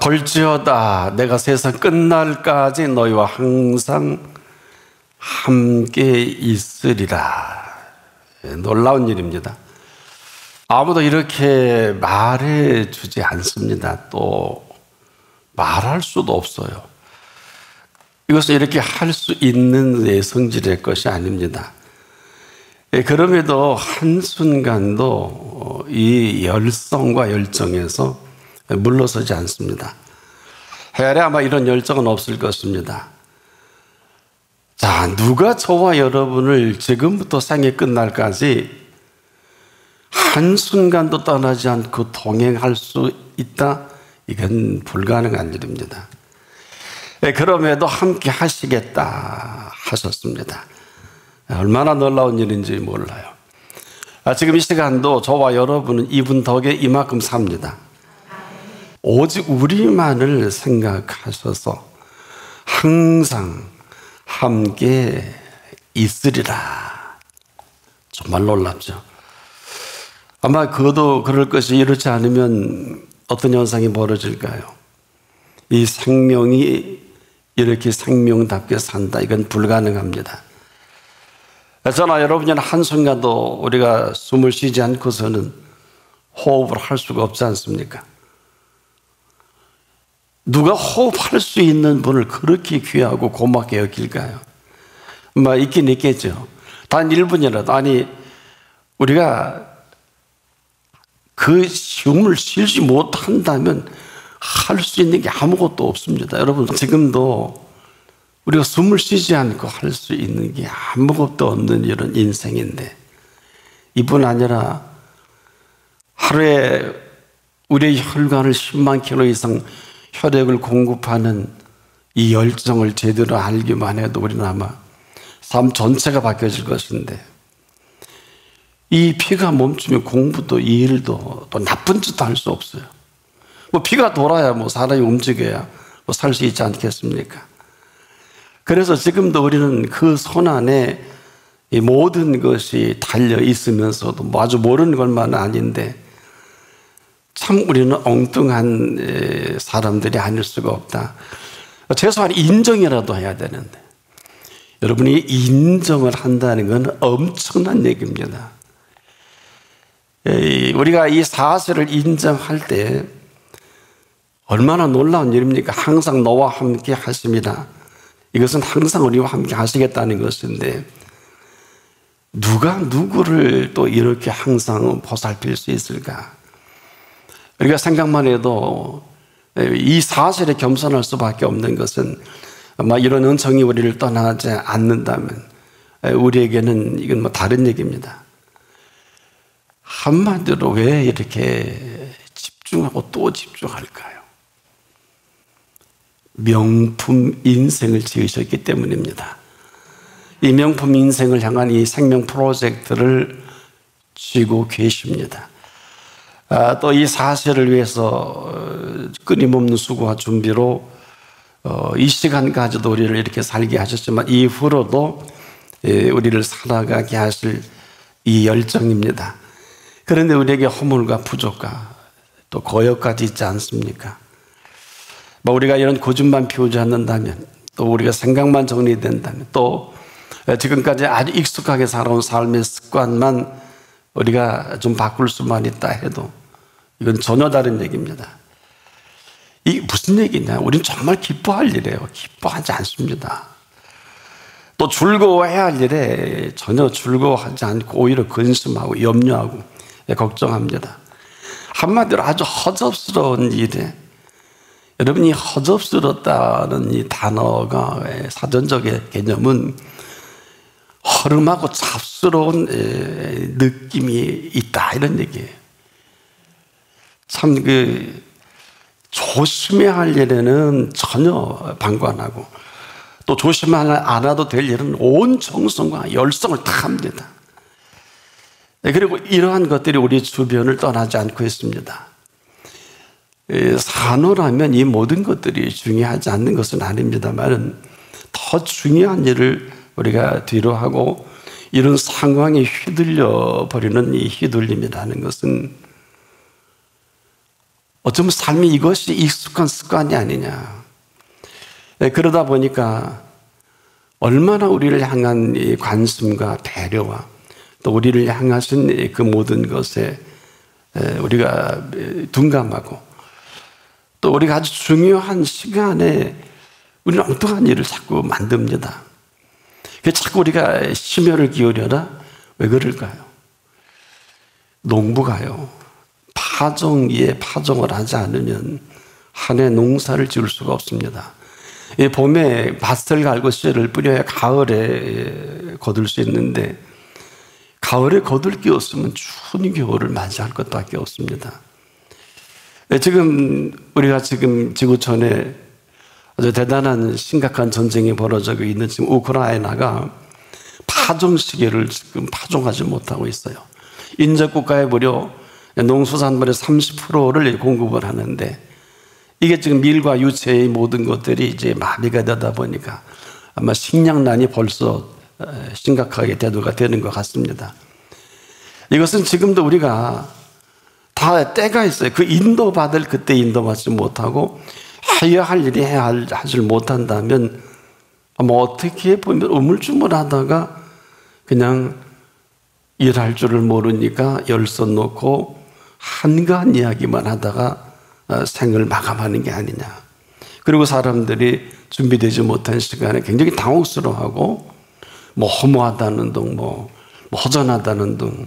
볼지어다 내가 세상 끝날까지 너희와 항상 함께 있으리라. 놀라운 일입니다. 아무도 이렇게 말해 주지 않습니다. 또 말할 수도 없어요. 이것은 이렇게 할 수 있는 성질의 것이 아닙니다. 그럼에도 한순간도 이 열성과 열정에서 물러서지 않습니다. 헤아려 아마 이런 열정은 없을 것입니다. 자, 누가 저와 여러분을 지금부터 생애 끝날까지 한순간도 떠나지 않고 동행할 수 있다? 이건 불가능한 일입니다. 그럼에도 함께 하시겠다 하셨습니다. 얼마나 놀라운 일인지 몰라요. 지금 이 시간도 저와 여러분은 이분 덕에 이만큼 삽니다. 오직 우리만을 생각하셔서 항상 함께 있으리라. 정말 놀랍죠. 아마 그도 그럴 것이 이렇지 않으면 어떤 현상이 벌어질까요? 이 생명이 이렇게 생명답게 산다. 이건 불가능합니다. 저나 여러분은 한순간도 우리가 숨을 쉬지 않고서는 호흡을 할 수가 없지 않습니까? 누가 호흡할 수 있는 분을 그렇게 귀하고 고맙게 여길까요? 있긴 있겠죠. 단 1분이라도. 아니, 우리가 그 숨을 쉬지 못한다면 할 수 있는 게 아무것도 없습니다. 여러분, 지금도 우리가 숨을 쉬지 않고 할 수 있는 게 아무것도 없는 이런 인생인데, 이뿐 아니라 하루에 우리의 혈관을 10만 킬로 이상 혈액을 공급하는 이 열정을 제대로 알기만 해도 우리는 아마 삶 전체가 바뀌어질 것인데, 이 피가 멈추면 공부도 일도 또 나쁜 짓도 할 수 없어요. 피가 돌아야 사람이 움직여야 살 수 있지 않겠습니까? 그래서 지금도 우리는 그 손 안에 이 모든 것이 달려 있으면서도 아주 모르는 것만 아닌데, 참 우리는 엉뚱한 사람들이 아닐 수가 없다. 최소한 인정이라도 해야 되는데, 여러분이 인정을 한다는 건 엄청난 얘기입니다. 우리가 이 사실을 인정할 때 얼마나 놀라운 일입니까? 항상 너와 함께 하심이라. 이것은 항상 우리와 함께 하시겠다는 것인데, 누가 누구를 또 이렇게 항상 보살필 수 있을까? 우리가 생각만 해도 이 사실에 겸손할 수밖에 없는 것은, 아마 이런 은총이 우리를 떠나지 않는다면 우리에게는 이건 다른 얘기입니다. 한마디로 왜 이렇게 집중하고 또 집중할까요? 명품 인생을 지으셨기 때문입니다. 이 명품 인생을 향한 이 생명 프로젝트를 쥐고 계십니다. 또 이 사실을 위해서 끊임없는 수고와 준비로 이 시간까지도 우리를 이렇게 살게 하셨지만, 이후로도 우리를 살아가게 하실 이 열정입니다. 그런데 우리에게 허물과 부족과 또 고역까지 있지 않습니까? 우리가 이런 고집만 피우지 않는다면, 또 우리가 생각만 정리된다면, 또 지금까지 아주 익숙하게 살아온 삶의 습관만 우리가 좀 바꿀 수만 있다 해도 이건 전혀 다른 얘기입니다. 이게 무슨 얘기냐? 우리는 정말 기뻐할 일이에요. 기뻐하지 않습니다. 또 즐거워해야 할 일에 전혀 즐거워하지 않고 오히려 근심하고 염려하고 걱정합니다. 한마디로 아주 허접스러운 일에, 여러분이 허접스럽다는 이 단어가 사전적인 개념은 허름하고 잡스러운 느낌이 있다, 이런 얘기예요. 참 조심해야 할 일에는 전혀 방관하고, 또 조심하지 않아도 될 일은 온 정성과 열성을 다 합니다. 그리고 이러한 것들이 우리 주변을 떠나지 않고 있습니다. 산호라면 이 모든 것들이 중요하지 않는 것은 아닙니다만, 더 중요한 일을 우리가 뒤로 하고 이런 상황에 휘둘려 버리는 이 휘둘림이라는 것은 어쩌면 삶이 이것이 익숙한 습관이 아니냐. 그러다 보니까 얼마나 우리를 향한 이 관심과 배려와 또 우리를 향하신 그 모든 것에 우리가 둔감하고 또 우리가 아주 중요한 시간에 우리는 엉뚱한 일을 자꾸 만듭니다. 자꾸 우리가 심혈을 기울여라. 왜 그럴까요? 농부가요, 파종 위에 파종을 하지 않으면 한 해 농사를 지을 수가 없습니다. 봄에 밭을 갈고 씨를 뿌려야 가을에 거둘 수 있는데 가을에 거둘 게 없으면 추운 겨울을 맞이할 것밖에 없습니다. 지금 우리가 지금 지구촌에 아주 대단한 심각한 전쟁이 벌어지고 있는 지금 우크라이나가 파종 시기를 지금 파종하지 못하고 있어요. 인접국가에 무려 농수산물의 30%를 공급을 하는데 이게 지금 밀과 유채의 모든 것들이 이제 마비가 되다 보니까 아마 식량난이 벌써 심각하게 대두가 되는 것 같습니다. 이것은 지금도 우리가 다 때가 있어요. 그 인도받을 그때 인도받지 못하고 해야 할 일이 하질 못한다면 아마 어떻게 보면 우물쭈물하다가 그냥 일할 줄을 모르니까 열선 놓고 한가한 이야기만 하다가 생을 마감하는 게 아니냐. 그리고 사람들이 준비되지 못한 시간에 굉장히 당혹스러워하고 허무하다는 등 허전하다는 등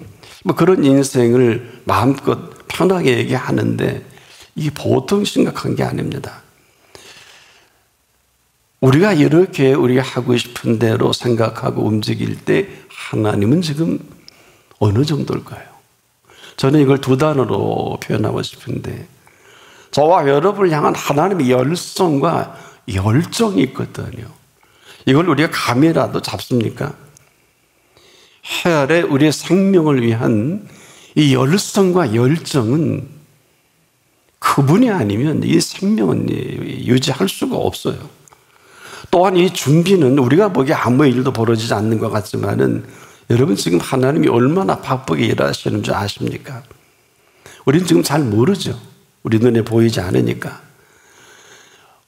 그런 인생을 마음껏 편하게 얘기하는데 이게 보통 심각한 게 아닙니다. 우리가 이렇게 우리가 하고 싶은 대로 생각하고 움직일 때 하나님은 지금 어느 정도일까요? 저는 이걸 두 단어로 표현하고 싶은데 저와 여러분을 향한 하나님의 열성과 열정이 있거든요. 이걸 우리가 감이라도 잡습니까? 해 아래 우리의 생명을 위한 이 열성과 열정은 그분이 아니면 이 생명은 유지할 수가 없어요. 또한 이 준비는 우리가 보기에 아무 일도 벌어지지 않는 것 같지만은 여러분 지금 하나님이 얼마나 바쁘게 일하시는 줄 아십니까? 우리는 지금 잘 모르죠. 우리 눈에 보이지 않으니까.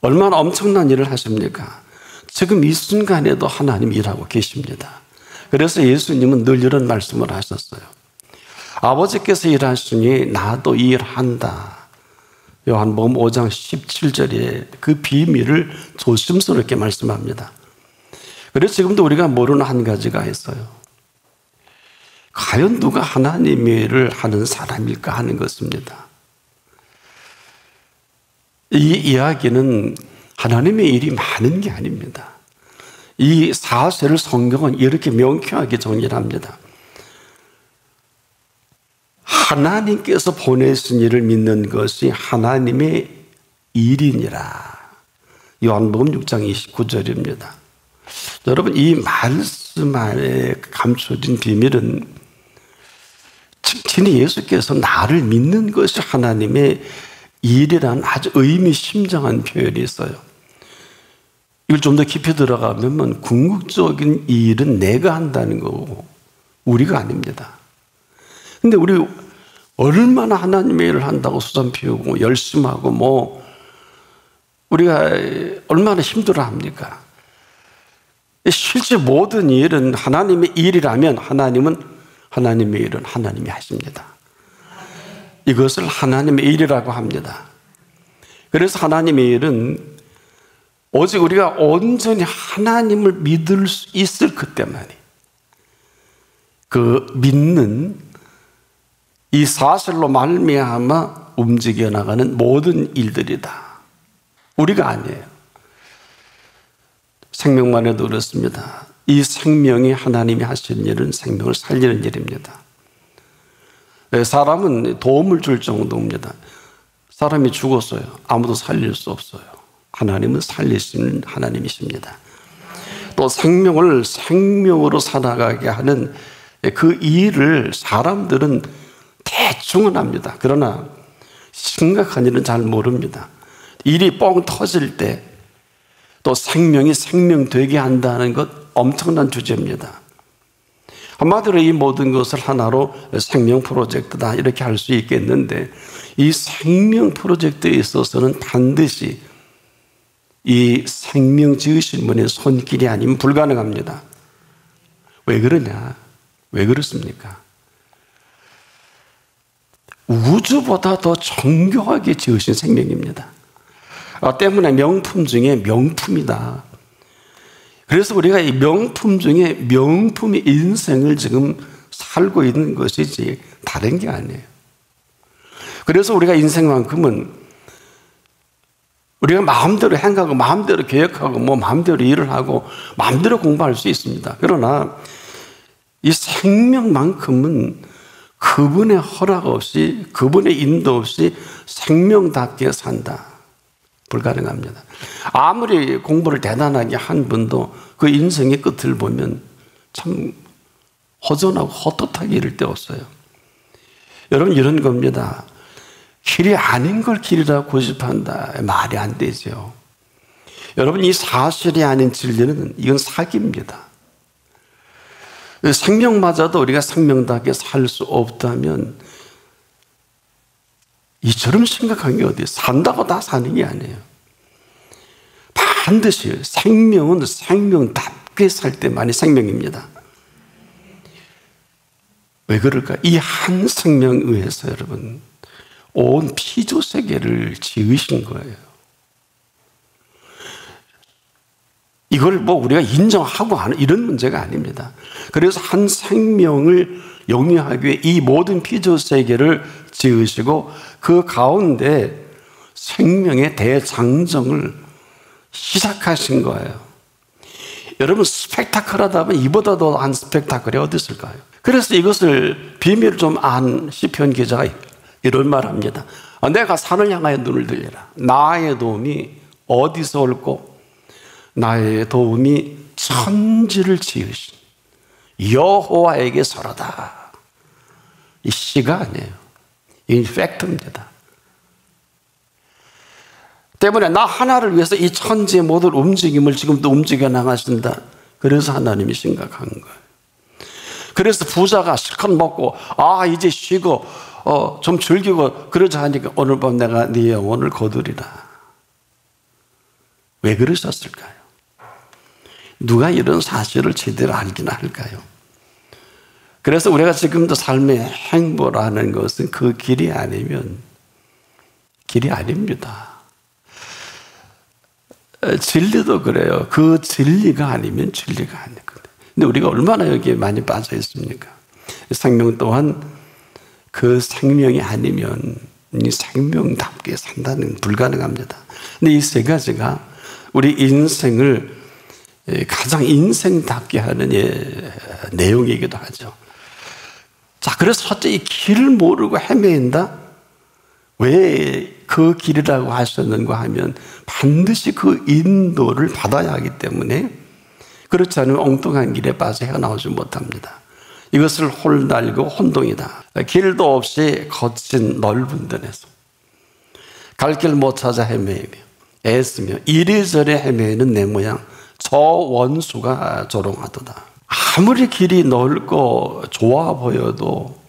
얼마나 엄청난 일을 하십니까? 지금 이 순간에도 하나님 일하고 계십니다. 그래서 예수님은 늘 이런 말씀을 하셨어요. 아버지께서 일하시니 나도 일한다. 요한복음 5장 17절에 그 비밀을 조심스럽게 말씀합니다. 그래서 지금도 우리가 모르는 한 가지가 있어요. 과연 누가 하나님의 일을 하는 사람일까 하는 것입니다. 이 이야기는 하나님의 일이 많은 게 아닙니다. 이 사세를 성경은 이렇게 명쾌하게 정리를 합니다. 하나님께서 보내신 일을 믿는 것이 하나님의 일이니라. 요한복음 6장 29절입니다. 여러분, 이 말씀 안에 감춰진 비밀은 친히 예수께서 나를 믿는 것이 하나님의 일이라는 아주 의미심장한 표현이 있어요. 이걸 좀 더 깊이 들어가면 궁극적인 일은 내가 한다는 거고 우리가 아닙니다. 근데 우리 얼마나 하나님의 일을 한다고 수단 피우고 열심히 하고 우리가 얼마나 힘들어 합니까? 실제 모든 일은 하나님의 일이라면 하나님의 일은 하나님이 하십니다. 이것을 하나님의 일이라고 합니다. 그래서 하나님의 일은 오직 우리가 온전히 하나님을 믿을 수 있을 그때만이 그 믿는 이 사실로 말미암아 움직여 나가는 모든 일들이다. 우리가 아니에요. 생명만 해도 그렇습니다. 이 생명이 하나님이 하시는 일은 생명을 살리는 일입니다. 사람은 도움을 줄 정도입니다. 사람이 죽었어요. 아무도 살릴 수 없어요. 하나님은 살리시는 하나님이십니다. 또 생명을 생명으로 살아가게 하는 그 일을 사람들은 대충은 합니다. 그러나 심각한 일은 잘 모릅니다. 일이 뻥 터질 때 또 생명이 생명되게 한다는 것 엄청난 주제입니다. 한마디로 이 모든 것을 하나로 생명 프로젝트다 이렇게 할 수 있겠는데 이 생명 프로젝트에 있어서는 반드시 이 생명 지으신 분의 손길이 아니면 불가능합니다. 왜 그러냐? 왜 그렇습니까? 우주보다 더 정교하게 지으신 생명입니다. 때문에 명품 중에 명품이다. 그래서 우리가 이 명품 중에 명품의 인생을 지금 살고 있는 것이지 다른 게 아니에요. 그래서 우리가 인생만큼은 우리가 마음대로 행하고 마음대로 계획하고 마음대로 일을 하고 마음대로 공부할 수 있습니다. 그러나 이 생명만큼은 그분의 허락 없이 그분의 인도 없이 생명답게 산다. 불가능합니다. 아무리 공부를 대단하게 한 분도 그 인생의 끝을 보면 참 허전하고 헛헛하게 이를 데 없어요. 여러분 이런 겁니다. 길이 아닌 걸 길이라고 고집한다. 말이 안 되죠. 여러분 이 사실이 아닌 진리는 이건 사기입니다. 생명마저도 우리가 생명답게 살 수 없다면 이처럼 심각한 게 어디예요? 산다고 다 사는 게 아니에요. 반드시 생명은 생명답게 살 때만이 생명입니다. 왜 그럴까? 이 한 생명에 의해서 여러분 온 피조 세계를 지으신 거예요. 이걸 우리가 인정하고 하는 이런 문제가 아닙니다. 그래서 한 생명을 영위하기 위해 이 모든 피조 세계를 지으시고 그 가운데 생명의 대장정을 시작하신 거예요. 여러분 스펙타클하다면 이보다 더한 스펙타클이 어디 있을까요? 그래서 이것을 비밀을 좀 안 시편 기자가 이런 말합니다. 내가 산을 향하여 눈을 들려라. 나의 도움이 어디서 올고 나의 도움이 천지를 지으신 여호와에게서로다. 이 시가 아니에요. 이 팩트입니다. 때문에 나 하나를 위해서 이 천지의 모든 움직임을 지금도 움직여 나가신다. 그래서 하나님이 심각한 거예요. 그래서 부자가 실컷 먹고 이제 쉬고 좀 즐기고 그러자 하니까 오늘 밤 내가 네 영혼을 거두리라. 왜 그러셨을까요? 누가 이런 사실을 제대로 알기나 할까요? 그래서 우리가 지금도 삶의 행보라는 것은 그 길이 아니면 길이 아닙니다. 진리도 그래요. 그 진리가 아니면 진리가 아니거든요. 근데 우리가 얼마나 여기에 많이 빠져 있습니까? 생명 또한 그 생명이 아니면 이 생명답게 산다는 불가능합니다. 근데 이 세 가지가 우리 인생을 가장 인생답게 하는 내용이기도 하죠. 자, 그래서 첫째 이 길을 모르고 헤맨다? 왜 그 길이라고 하셨는가 하면 반드시 그 인도를 받아야 하기 때문에 그렇지 않으면 엉뚱한 길에 빠져 헤어나오지 못합니다. 이것을 홀달고 혼동이다. 길도 없이 거친 넓은 데에서 갈 길 못 찾아 헤매며 애쓰며 이리저리 헤매는 내 모양 저 원수가 조롱하도다. 아무리 길이 넓고 좋아 보여도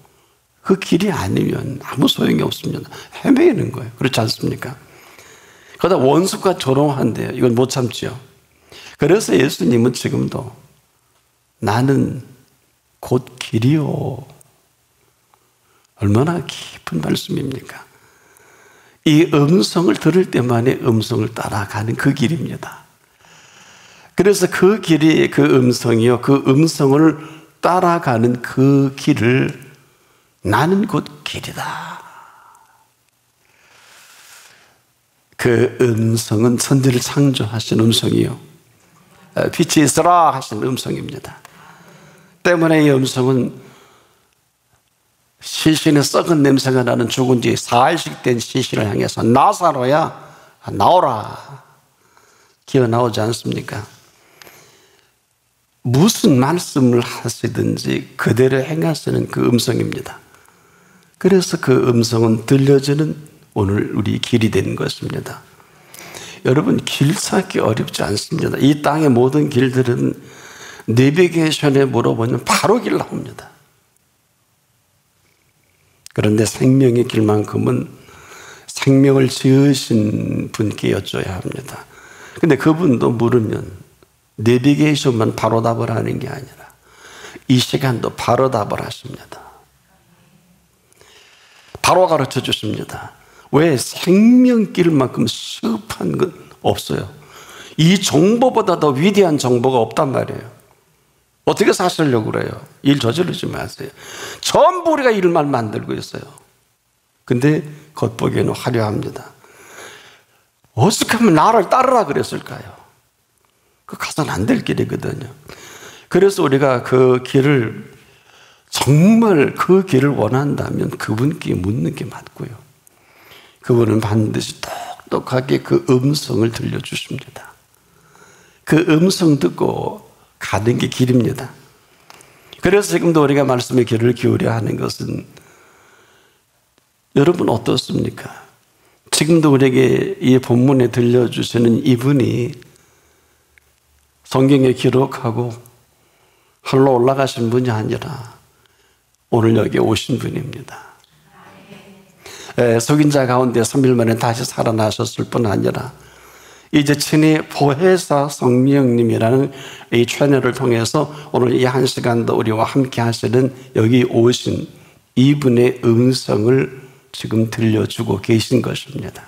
그 길이 아니면 아무 소용이 없습니다. 헤매는 거예요. 그렇지 않습니까? 그러다 원수가 조롱한대요. 이걸 못 참지요. 그래서 예수님은 지금도 나는 곧 길이요. 얼마나 깊은 말씀입니까? 이 음성을 들을 때만의 음성을 따라가는 그 길입니다. 그래서 그 길이 그 음성이요. 그 음성을 따라가는 그 길을 나는 곧 길이다. 그 음성은 천지를 창조하신 음성이요. 빛이 있으라 하신 음성입니다. 때문에 이 음성은 시신의 썩은 냄새가 나는 죽은 지 4일씩 된 시신을 향해서 나사로야 나오라 기어 나오지 않습니까? 무슨 말씀을 하시든지 그대로 행하시는 그 음성입니다. 그래서 그 음성은 들려지는 오늘 우리 길이 된 것입니다. 여러분 길 찾기 어렵지 않습니다. 이 땅의 모든 길들은 내비게이션에 물어보면 바로 길 나옵니다. 그런데 생명의 길만큼은 생명을 지으신 분께 여쭤야 합니다. 근데 그분도 물으면 내비게이션만 바로 답을 하는 게 아니라 이 시간도 바로 답을 하십니다. 바로 가르쳐 주십니다. 왜? 생명길만큼 습한 건 없어요. 이 정보보다 더 위대한 정보가 없단 말이에요. 어떻게 사시려고 그래요? 일 저지르지 마세요. 전부 우리가 일만 만들고 있어요. 근데 겉보기에는 화려합니다. 어떻게 하면 나를 따르라 그랬을까요? 그 가서는 안 될 길이거든요. 그래서 우리가 그 길을, 정말 그 길을 원한다면 그분께 묻는 게 맞고요. 그분은 반드시 똑똑하게 그 음성을 들려주십니다. 그 음성 듣고 가는 게 길입니다. 그래서 지금도 우리가 말씀에 귀를 기울여 하는 것은, 여러분 어떻습니까? 지금도 우리에게 이 본문에 들려주시는 이분이 성경에 기록하고 하늘로 올라가신 분이 아니라 오늘 여기 오신 분입니다. 속인 자 가운데 3일 만에 다시 살아나셨을 뿐 아니라 이제 친히 보혜사 성령님이라는 이 채널을 통해서 오늘 이 한 시간도 우리와 함께 하시는 여기 오신 이분의 음성을 지금 들려주고 계신 것입니다.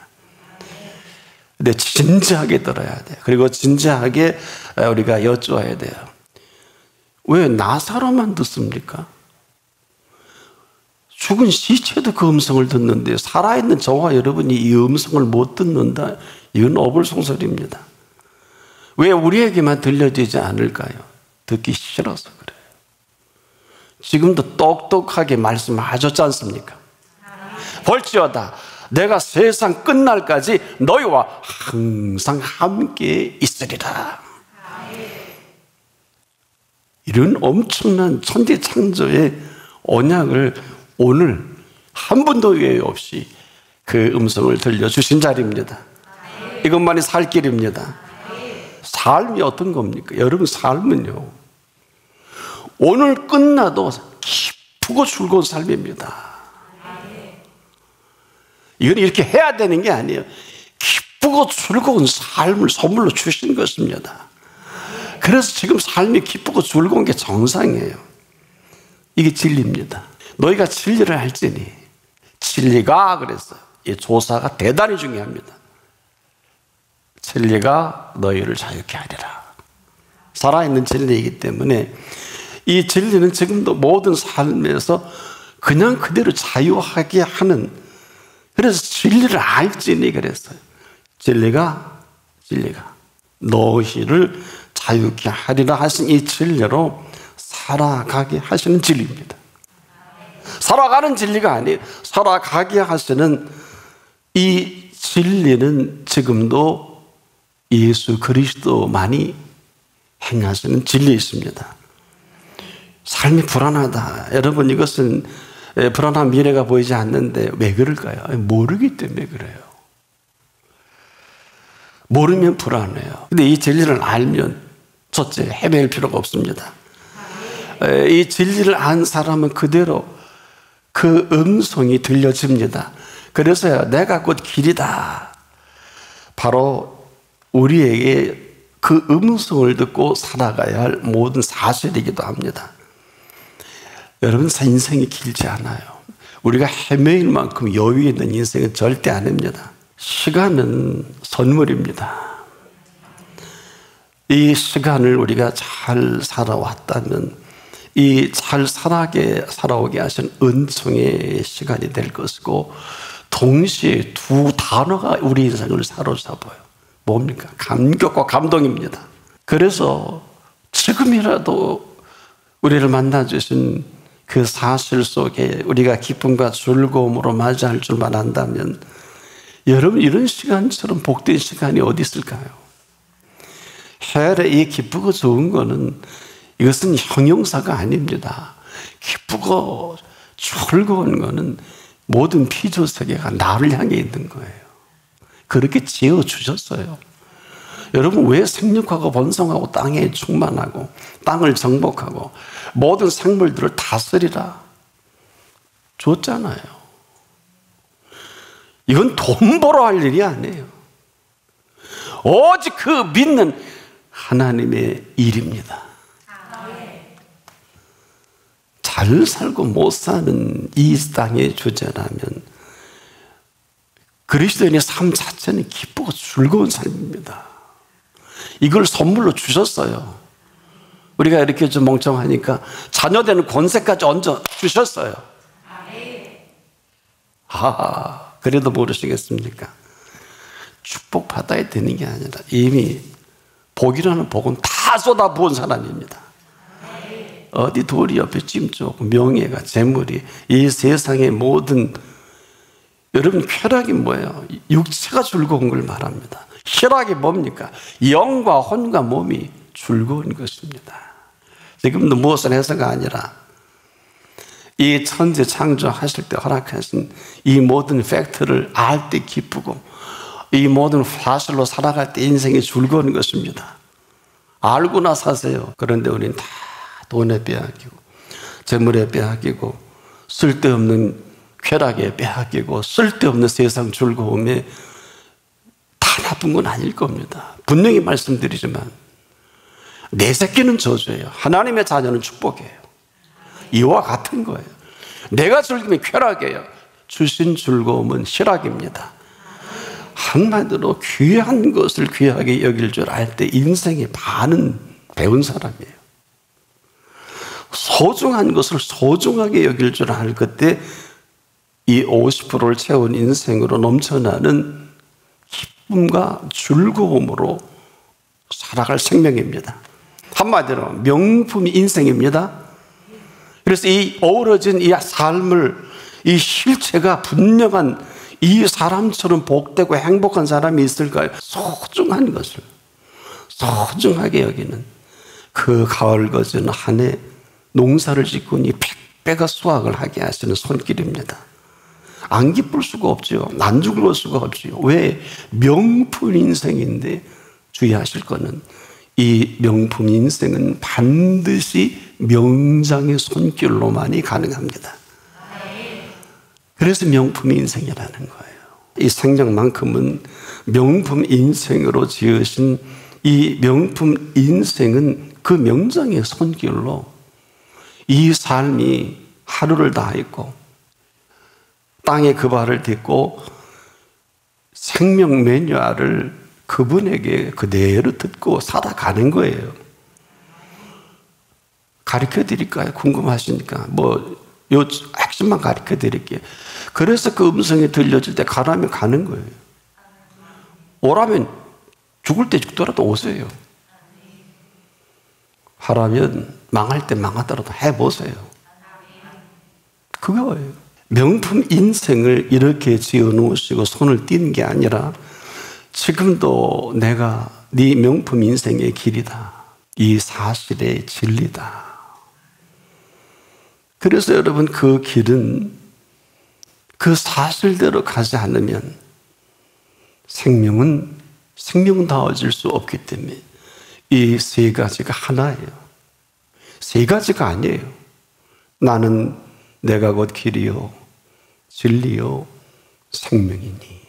근데 진지하게 들어야 돼요. 그리고 진지하게 우리가 여쭈어야 돼요. 왜 나사로만 듣습니까? 죽은 시체도 그 음성을 듣는데 살아있는 저와 여러분이 이 음성을 못 듣는다? 이건 어불성설입니다. 왜 우리에게만 들려지지 않을까요? 듣기 싫어서 그래요. 지금도 똑똑하게 말씀하셨지 않습니까? 볼지어다 내가 세상 끝날까지 너희와 항상 함께 있으리라. 이런 엄청난 천지창조의 언약을 오늘 한 분도 예외 없이 그 음성을 들려주신 자리입니다. 이것만이 살 길입니다. 삶이 어떤 겁니까? 여러분 삶은요, 오늘 끝나도 기쁘고 즐거운 삶입니다. 이건 이렇게 해야 되는 게 아니에요. 기쁘고 즐거운 삶을 선물로 주신 것입니다. 그래서 지금 삶이 기쁘고 즐거운 게 정상이에요. 이게 진리입니다. 너희가 진리를 알지니, 진리가 그랬어요. 이 조사가 대단히 중요합니다. 진리가 너희를 자유케 하리라. 살아있는 진리이기 때문에 이 진리는 지금도 모든 삶에서 그냥 그대로 자유하게 하는, 그래서 진리를 알지니 그랬어요. 진리가 너희를 자유케 하리라 하신 이 진리로 살아가게 하시는 진리입니다. 살아가는 진리가 아니에요. 살아가게 하시는 이 진리는 지금도 예수 그리스도만이 행하시는 진리있습니다. 삶이 불안하다. 여러분, 이것은 불안한 미래가 보이지 않는데 왜 그럴까요? 모르기 때문에 그래요. 모르면 불안해요. 근데 이 진리를 알면 첫째, 헤맬 필요가 없습니다. 이 진리를 안 사람은 그대로 그 음성이 들려집니다. 그래서요, 내가 곧 길이다. 바로 우리에게 그 음성을 듣고 살아가야 할 모든 사실이기도 합니다. 여러분, 인생이 길지 않아요. 우리가 헤매일 만큼 여유 있는 인생은 절대 아닙니다. 시간은 선물입니다. 이 시간을 우리가 잘 살아왔다면 이 잘 살아오게 하신 은총의 시간이 될 것이고, 동시에 두 단어가 우리 인생을 사로잡아요. 뭡니까? 감격과 감동입니다. 그래서 지금이라도 우리를 만나주신 그 사실 속에 우리가 기쁨과 즐거움으로 맞이할 줄만 안다면, 여러분, 이런 시간처럼 복된 시간이 어디 있을까요? 해열의 이 기쁘고 좋은 거는, 이것은 형용사가 아닙니다. 기쁘고 즐거운 거는 모든 피조세계가 나를 향해 있는 거예요. 그렇게 지어주셨어요. 여러분, 왜 생육하고 번성하고 땅에 충만하고 땅을 정복하고 모든 생물들을 다스리라 줬잖아요. 이건 돈 벌어 할 일이 아니에요. 오직 그 믿는 하나님의 일입니다. 잘 살고 못 사는 이 땅의 주제라면 그리스도인의 삶 자체는 기쁘고 즐거운 삶입니다. 이걸 선물로 주셨어요. 우리가 이렇게 좀 멍청하니까 자녀되는 권세까지 얹어 주셨어요. 그래도 모르시겠습니까? 축복받아야 되는 게 아니라 이미 복이라는 복은 다 쏟아부은 사람입니다. 어디 돌이 옆에 찜쪽, 명예가, 재물이, 이 세상의 모든, 여러분 쾌락이 뭐예요? 육체가 즐거운 걸 말합니다. 쾌락이 뭡니까? 영과 혼과 몸이 즐거운 것입니다. 지금도 무엇을 해서가 아니라 이 천지 창조하실 때 허락하신 이 모든 팩트를 알 때 기쁘고 이 모든 사실로 살아갈 때 인생이 즐거운 것입니다. 알고나 사세요. 그런데 우리는 다 돈에 빼앗기고 재물에 빼앗기고 쓸데없는 쾌락에 빼앗기고 쓸데없는 세상 즐거움에 다 나쁜 건 아닐 겁니다. 분명히 말씀드리지만 내 새끼는 저주예요. 하나님의 자녀는 축복이에요. 이와 같은 거예요. 내가 즐기면 쾌락이에요. 주신 즐거움은 희락입니다. 한마디로 귀한 것을 귀하게 여길 줄 알 때 인생의 반은 배운 사람이에요. 소중한 것을 소중하게 여길 줄 알 그때 이 50%를 채운 인생으로 넘쳐나는 기쁨과 즐거움으로 살아갈 생명입니다. 한마디로 명품이 인생입니다. 그래서 이 어우러진 이 삶을, 이 실체가 분명한 이 사람처럼 복되고 행복한 사람이 있을까요? 소중한 것을 소중하게 여기는 그 가을 거진 한 해 농사를 짓고니 100배가 수확을 하게 하시는 손길입니다. 안 기쁠 수가 없죠. 안 즐거울 수가 없죠. 왜? 명품 인생인데 주의하실 거는 이 명품 인생은 반드시 명장의 손길로만이 가능합니다. 그래서 명품 인생이라는 거예요. 이 생명만큼은 명품 인생으로 지으신 이 명품 인생은 그 명장의 손길로 이 삶이 하루를 다했고 땅에 그 발을 딛고 생명 매뉴얼을 그분에게 그대로 듣고 살아가는 거예요. 가르쳐 드릴까요? 궁금하시니까 요 핵심만 가르쳐 드릴게요. 그래서 그 음성이 들려질 때 가라면 가는 거예요. 오라면 죽을 때 죽더라도 오세요. 하라면 망할 때 망하더라도 해보세요. 그거예요. 명품 인생을 이렇게 지어놓으시고 손을 띄는 게 아니라 지금도 내가 네 명품 인생의 길이다. 이 사실의 진리다. 그래서 여러분 그 길은 그 사실대로 가지 않으면 생명은 다워질 수 없기 때문에 이 세 가지가 하나예요. 세 가지가 아니에요. 나는 내가 곧 길이요 진리요 생명이니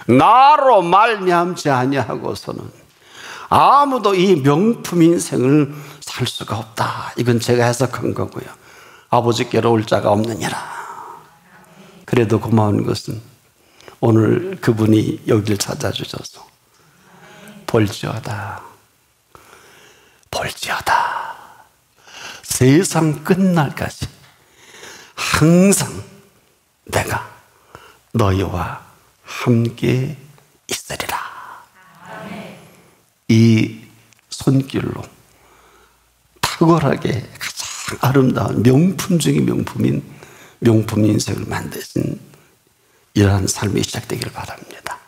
나로 말미암지 아니하고서는 아무도 이 명품 인생을 살 수가 없다. 이건 제가 해석한 거고요. 아버지께로 올 자가 없느니라. 그래도 고마운 것은 오늘 그분이 여기를 찾아주셔서 볼지어다 세상 끝날까지 항상 내가 너희와 함께 있으리라. 이 손길로 탁월하게 가장 아름다운 명품 중의 명품인 명품 인생을 만드신 이러한 삶이 시작되기를 바랍니다.